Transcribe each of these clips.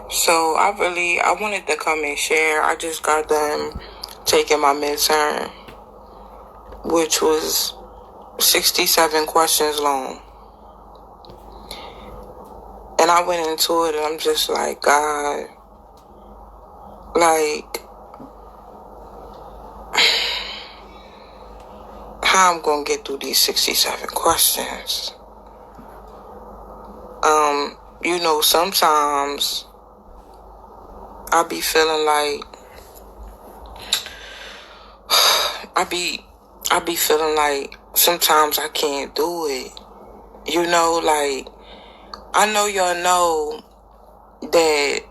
So I wanted to come and share. I just got done taking my midterm, which was 67 questions long. And I went into it and I'm just like, God, like, how I'm going to get through these 67 questions? Sometimes I be feeling like, I be feeling like sometimes I can't do it. Like, I know y'all know that,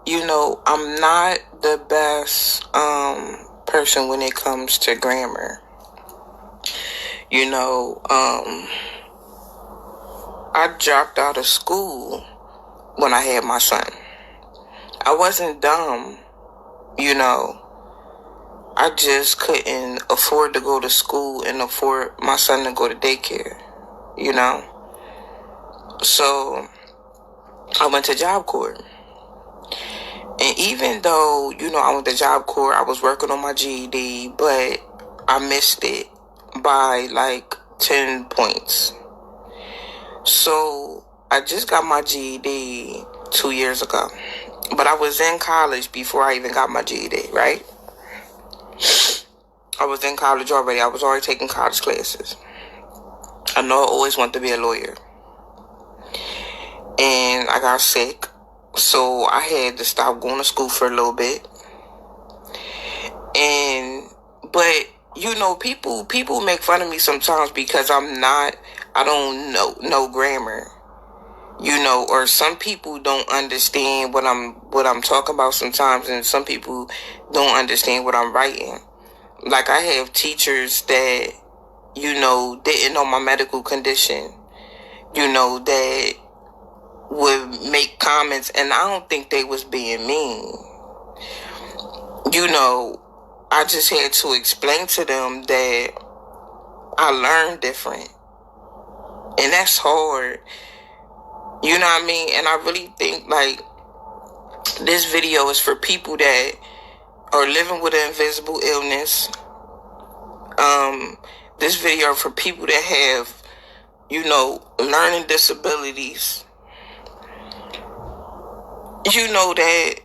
I'm not the best person when it comes to grammar. I dropped out of school when I had my son. I wasn't dumb, I just couldn't afford to go to school and afford my son to go to daycare, So I went to Job Corps. And even though, I went to Job Corps, I was working on my GED, but I missed it by like 10 points. So I just got my GED 2 years ago. But I was in college before I even got my GED, right? I was in college already. I was already taking college classes. I know I always wanted to be a lawyer. And I got sick. So I had to stop going to school for a little bit. But people make fun of me sometimes because I don't know grammar. Or some people don't understand what I'm talking about sometimes, and some people don't understand what I'm writing. Like, I have teachers that, didn't know my medical condition, that would make comments, and I don't think they was being mean. I just had to explain to them that I learn different. And that's hard. You know what I mean? And I really think, like, this video is for people that are living with an invisible illness. This video for people that have, learning disabilities. That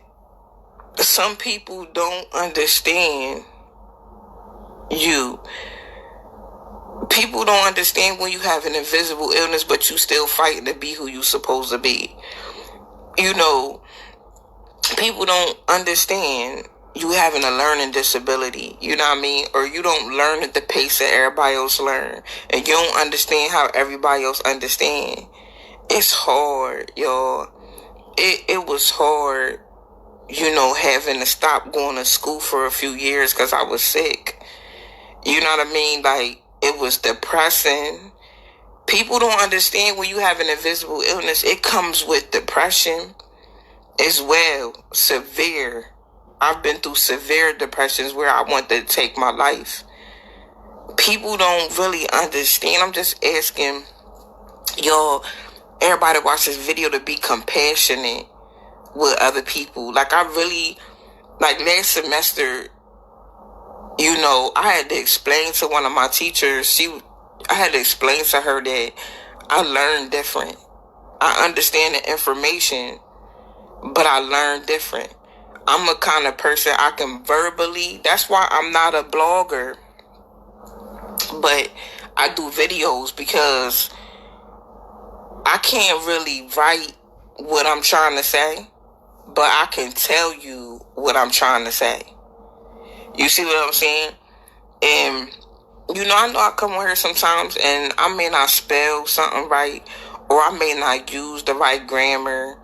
some people don't understand you. People don't understand when you have an invisible illness, but you still fighting to be who you supposed to be. People don't understand you having a learning disability, you know what I mean? Or you don't learn at the pace that everybody else learn. And you don't understand how everybody else understand. It's hard, y'all. It was hard, having to stop going to school for a few years because I was sick. You know what I mean? Like, it was depressing. People don't understand when you have an invisible illness, it comes with depression as well. Severe. I've been through severe depressions where I want to take my life. People don't really understand. I'm just asking y'all, everybody watch this video, to be compassionate with other people. Like, last semester, I had to explain to one of my teachers, I had to explain to her that I learn different. I understand the information, but I learn different. I'm a kind of person I can verbally, that's why I'm not a blogger, but I do videos because I can't really write what I'm trying to say, but I can tell you what I'm trying to say. You see what I'm saying? And, I know I come on here sometimes and I may not spell something right, or I may not use the right grammar,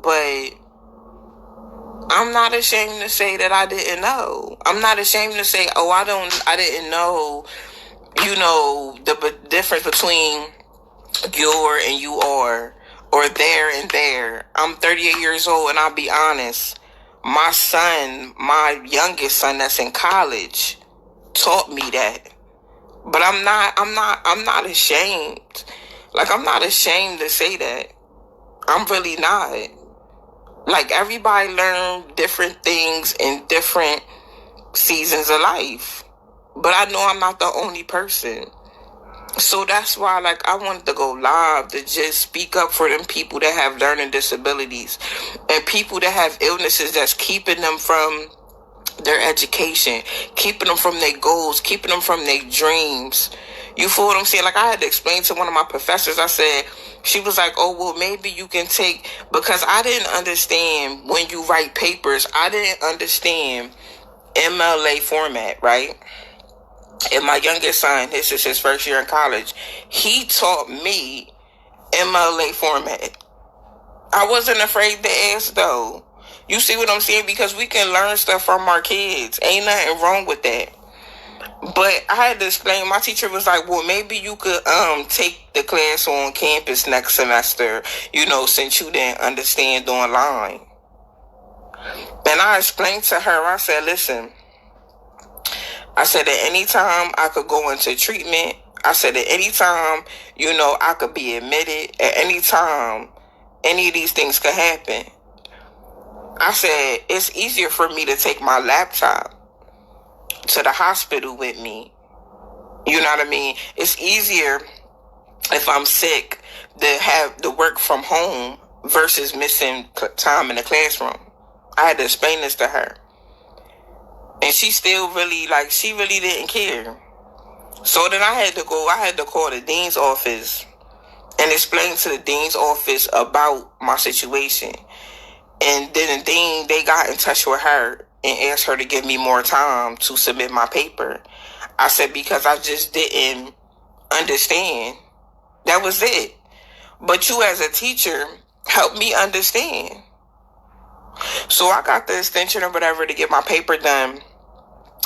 but I'm not ashamed to say that I didn't know. I'm not ashamed to say, I didn't know, the difference between your and you are, or there and there. I'm 38 years old, and I'll be honest. My son, my youngest son that's in college, taught me that. But I'm not ashamed. Like, I'm not ashamed to say that. I'm really not. Like, everybody learn different things in different seasons of life. But I know I'm not the only person. So that's why, like, I wanted to go live to just speak up for them people that have learning disabilities and people that have illnesses that's keeping them from their education, keeping them from their goals, keeping them from their dreams. You feel what I'm saying? Like, I had to explain to one of my professors, I said, she was like, oh, well, maybe you can take, because I didn't understand when you write papers, I didn't understand MLA format, right? And my youngest son, this is his first year in college, he taught me MLA format. I wasn't afraid to ask, though. You see what I'm saying? Because we can learn stuff from our kids. Ain't nothing wrong with that. But I had to explain. My teacher was like, well, maybe you could take the class on campus next semester, since you didn't understand online. And I explained to her, I said, listen, I said at any time I could go into treatment. I said at any time, I could be admitted. At any time, any of these things could happen. I said, it's easier for me to take my laptop to the hospital with me. You know what I mean? It's easier if I'm sick to have to work from home versus missing time in the classroom. I had to explain this to her. And she still really, she really didn't care. So then I had to call the dean's office and explain to the dean's office about my situation. And then the dean, they got in touch with her and asked her to give me more time to submit my paper. I said, because I just didn't understand. That was it. But you as a teacher helped me understand. So I got the extension or whatever to get my paper done.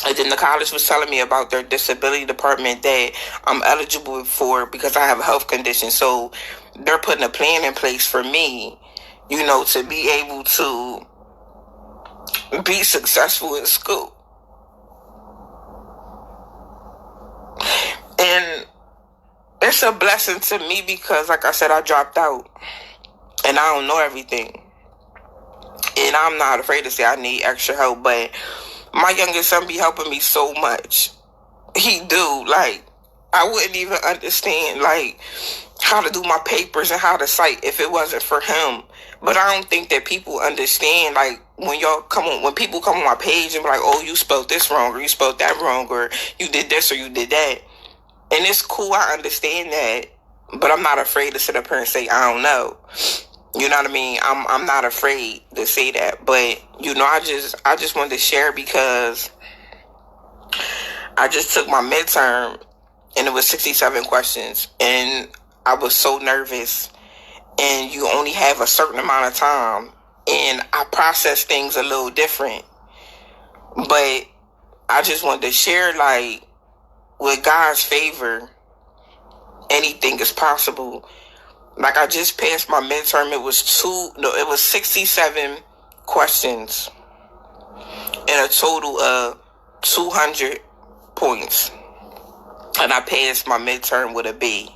And then the college was telling me about their disability department that I'm eligible for because I have a health condition. So they're putting a plan in place for me, to be able to be successful in school. And it's a blessing to me because, like I said, I dropped out and I don't know everything. And I'm not afraid to say I need extra help, but my youngest son be helping me so much. He do. I wouldn't even understand, how to do my papers and how to cite if it wasn't for him. But I don't think that people understand, when people come on my page and be like, oh, you spelled this wrong, or you spelled that wrong, or you did this, or you did that. And it's cool, I understand that, but I'm not afraid to sit up here and say, I don't know. You know what I mean? I'm not afraid to say that. But, I just wanted to share because I just took my midterm and it was 67 questions. And I was so nervous. And you only have a certain amount of time. And I process things a little different. But I just wanted to share, with God's favor, anything is possible. I just passed my midterm. It was 67 questions and a total of 200 points. And I passed my midterm with a B.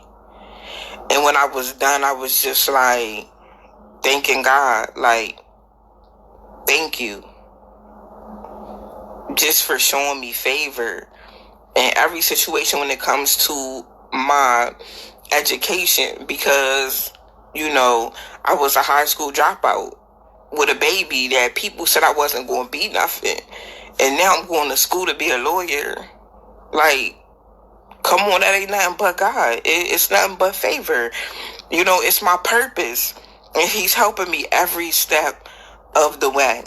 And when I was done, I was just thanking God, thank you. Just for showing me favor in every situation when it comes to my education, because I was a high school dropout with a baby that people said I wasn't going to be nothing, and now I'm going to school to be a lawyer. Come on, that ain't nothing but God. It's nothing but favor. It's my purpose, and he's helping me every step of the way.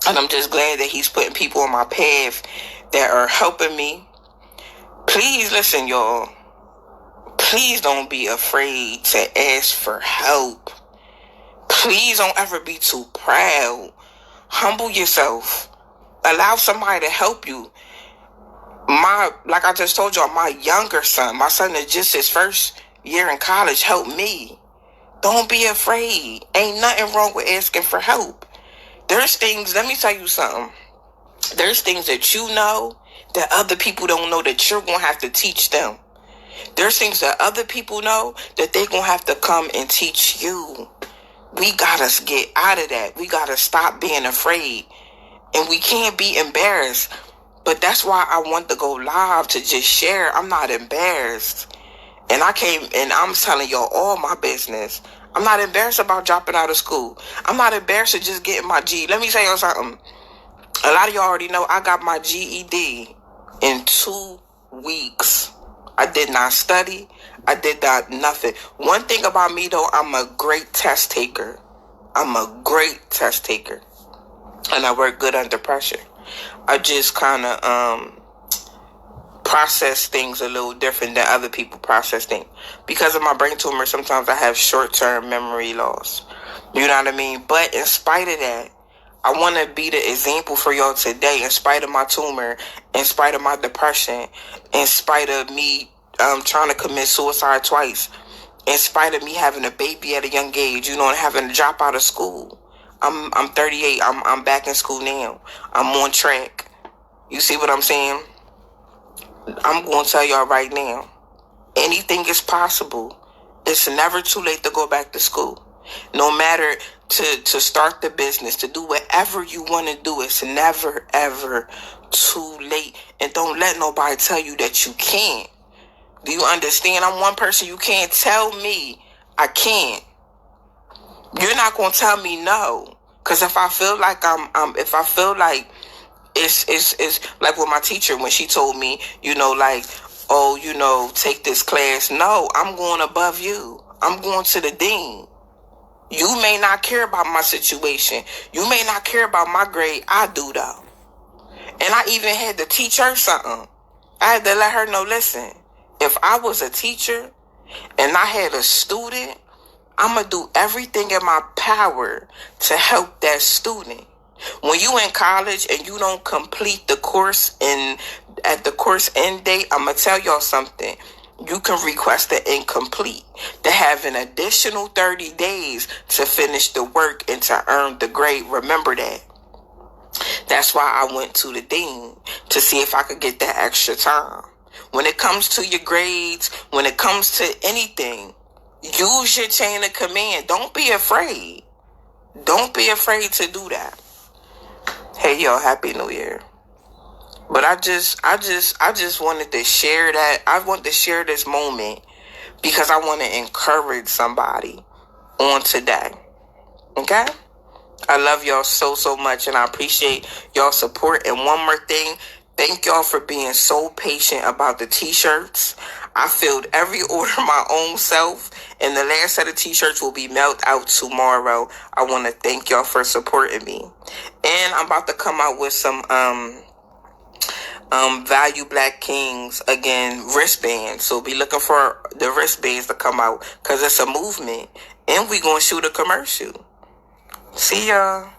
And I'm just glad that he's putting people on my path that are helping me. Please listen, y'all. Please don't be afraid to ask for help. Please don't ever be too proud. Humble yourself. Allow somebody to help you. Like I just told y'all, my younger son, my son that just his first year in college, helped me. Don't be afraid. Ain't nothing wrong with asking for help. There's things, let me tell you something. There's things that you know that other people don't know that you're going to have to teach them. There's things that other people know that they're going to have to come and teach you. We gotta get out of that. We gotta stop being afraid. And we can't be embarrassed. But that's why I want to go live, to just share. I'm not embarrassed. And I came and I'm telling y'all all my business. I'm not embarrassed about dropping out of school. I'm not embarrassed of just getting my G. Let me tell y'all something. A lot of y'all already know I got my GED in 2 weeks. I did not study. I did not nothing. One thing about me though, I'm a great test taker. I'm a great test taker. And I work good under pressure. I just kind of process things a little different than other people process things. Because of my brain tumor, sometimes I have short-term memory loss. You know what I mean? But in spite of that, I want to be the example for y'all today. In spite of my tumor, in spite of my depression, in spite of me trying to commit suicide twice, in spite of me having a baby at a young age, you know, and having to drop out of school. I'm 38. I'm back in school now. I'm on track. You see what I'm saying? I'm going to tell y'all right now, anything is possible. It's never too late to go back to school. No matter to start the business, to do whatever you want to do, it's never, ever too late. And don't let nobody tell you that you can't. Do you understand? I'm one person. You can't tell me I can't. You're not going to tell me no. Because if I feel like if I feel like it's like with my teacher when she told me, you know, like, oh, you know, take this class. No, I'm going above you. I'm going to the dean. You may not care about my situation. You may not care about my grade. I do though. And I even had to teach her something. I had to let her know, listen, if I was a teacher and I had a student, I'm going to do everything in my power to help that student. When you in college and you don't complete the course and at the course end date, I'm going to tell y'all something. You can request an incomplete to have an additional 30 days to finish the work and to earn the grade. Remember that. That's why I went to the dean to see if I could get that extra time. When it comes to your grades, when it comes to anything, use your chain of command. Don't be afraid. Don't be afraid to do that. Hey, y'all, Happy New Year. But I just wanted to share that. I want to share this moment because I want to encourage somebody on today. Okay? I love y'all so, so much, and I appreciate y'all support. And one more thing, thank y'all for being so patient about the t-shirts. I filled every order my own self, and the last set of t-shirts will be mailed out tomorrow. I want to thank y'all for supporting me. And I'm about to come out with some Value Black Kings, again, wristbands. So be looking for the wristbands to come out because it's a movement. And we going to shoot a commercial. See y'all.